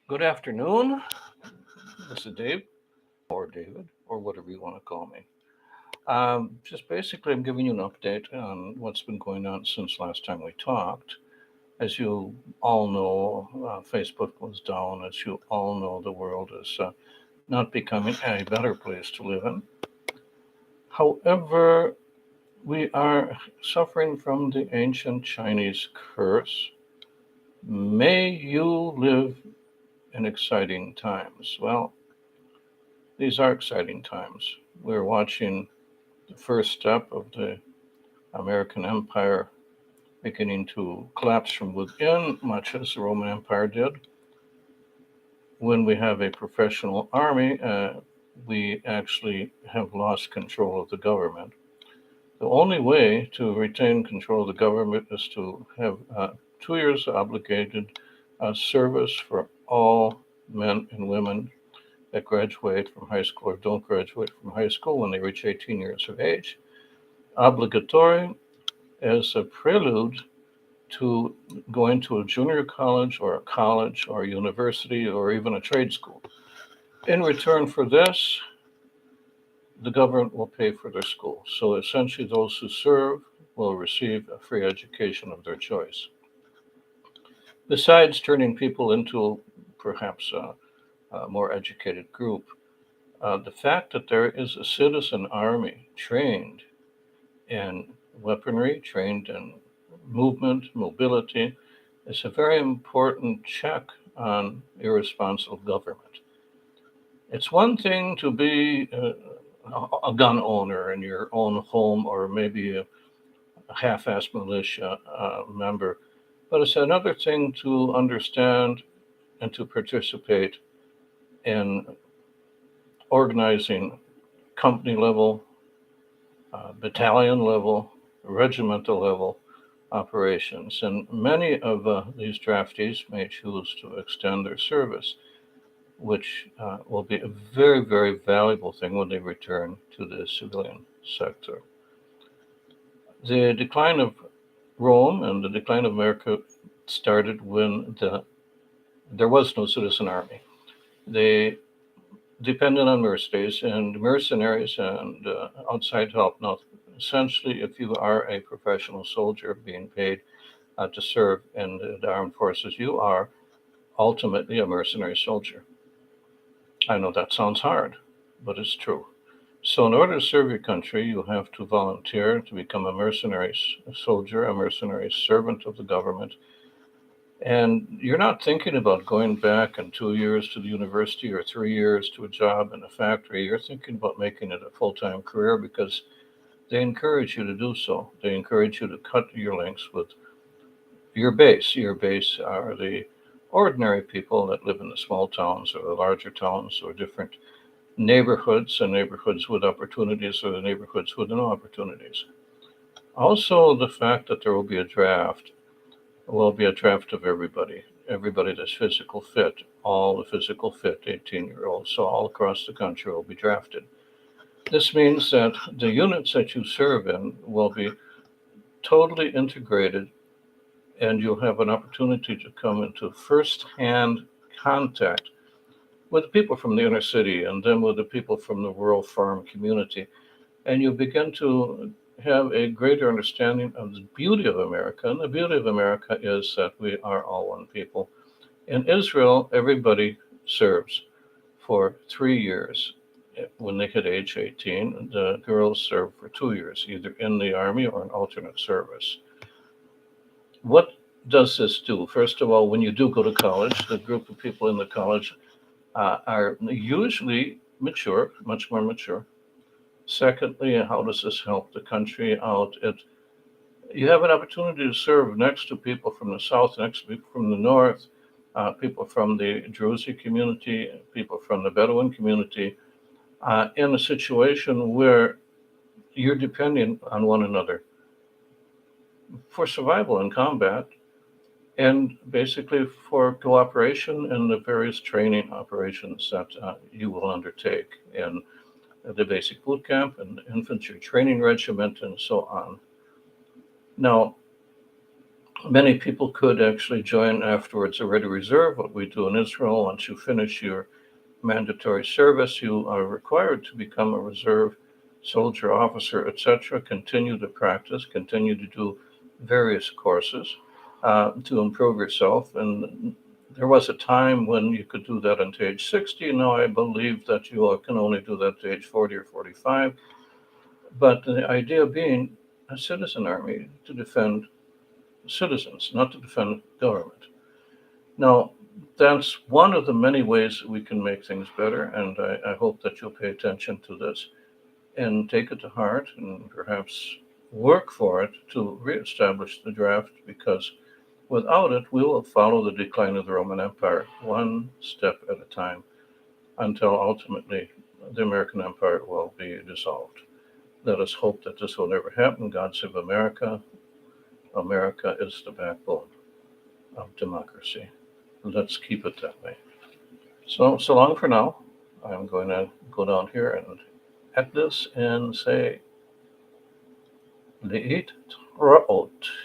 Good afternoon. This is Dave, or David, or whatever you want to call me. Just basically, I'm giving you an update on what's been going on since last time we talked. As you all know, Facebook was down. As you all know, the world is not becoming a better place to live in. However, we are suffering from the ancient Chinese curse. May you live in exciting times. Well, these are exciting times. We're watching the first step of the American Empire beginning to collapse from within, much as the Roman Empire did. When we have a professional army, we actually have lost control of the government. The only way to retain control of the government is to have 2 years obligated service for all men and women that graduate from high school or don't graduate from high school when they reach 18 years of age. Obligatory as a prelude to going to a junior college or a university or even a trade school. In return for this, the government will pay for their school. So essentially, those who serve will receive a free education of their choice. Besides turning people into perhaps a more educated group, the fact that there is a citizen army trained in weaponry, trained in movement, mobility, is a very important check on irresponsible government. It's one thing to be a gun owner in your own home or maybe a half assed militia member, but it's another thing to understand and to participate in organizing company level, battalion level, regimental level operations. And many of these draftees may choose to extend their service, which will be a very, very valuable thing when they return to the civilian sector. The decline of Rome and the decline of America started when there was no citizen army. They depended on mercenaries and outside help. Now, essentially, if you are a professional soldier being paid to serve in the armed forces, you are ultimately a mercenary soldier. I know that sounds hard, but it's true. So, in order to serve your country, you have to volunteer to become a mercenary soldier, a mercenary servant of the government. And you're not thinking about going back in 2 years to the university or 3 years to a job in a factory. You're thinking about making it a full time career because they encourage you to do so. They encourage you to cut your links with your base. Your base are the ordinary people that live in the small towns or the larger towns or different neighborhoods and neighborhoods with opportunities or the neighborhoods with no opportunities. Also, the fact that there will be a draft of everybody that's physical fit, all the physical fit 18-year-olds, so all across the country will be drafted. This means that the units that you serve in will be totally integrated and you'll have an opportunity to come into first-hand contact with the people from the inner city and then with the people from the rural farm community. And you begin to have a greater understanding of the beauty of America. And the beauty of America is that we are all one people. In Israel, everybody serves for 3 years. When they hit age 18, the girls serve for 2 years, either in the army or in alternate service. What does this do? First of all, when you do go to college, the group of people in the college are usually mature, much more mature. Secondly, how does this help the country out? You have an opportunity to serve next to people from the south, next to people from the north, people from the Druze community, people from the Bedouin community, in a situation where you're depending on one another for survival in combat and basically for cooperation in the various training operations that you will undertake in the basic boot camp and infantry training regiment and so on. Now, Many people could actually join afterwards a ready reserve, what we do in Israel. Once you finish your mandatory service, you are required to become a reserve soldier, officer, etc. Continue to practice, continue to do various courses to improve yourself. And there was a time when you could do that until age 60. Now I believe that you can only do that to age 40 or 45. But the idea being a citizen army to defend citizens, not to defend government. Now, that's one of the many ways that we can make things better, and I hope that you'll pay attention to this and take it to heart and perhaps work for it to reestablish the draft, because without it, we will follow the decline of the Roman Empire one step at a time until ultimately the American Empire will be dissolved. Let us hope that this will never happen. God save America. America is the backbone of democracy. Let's keep it that way. So long for now. I'm going to go down here and at this and say, Le'it Ra'ot.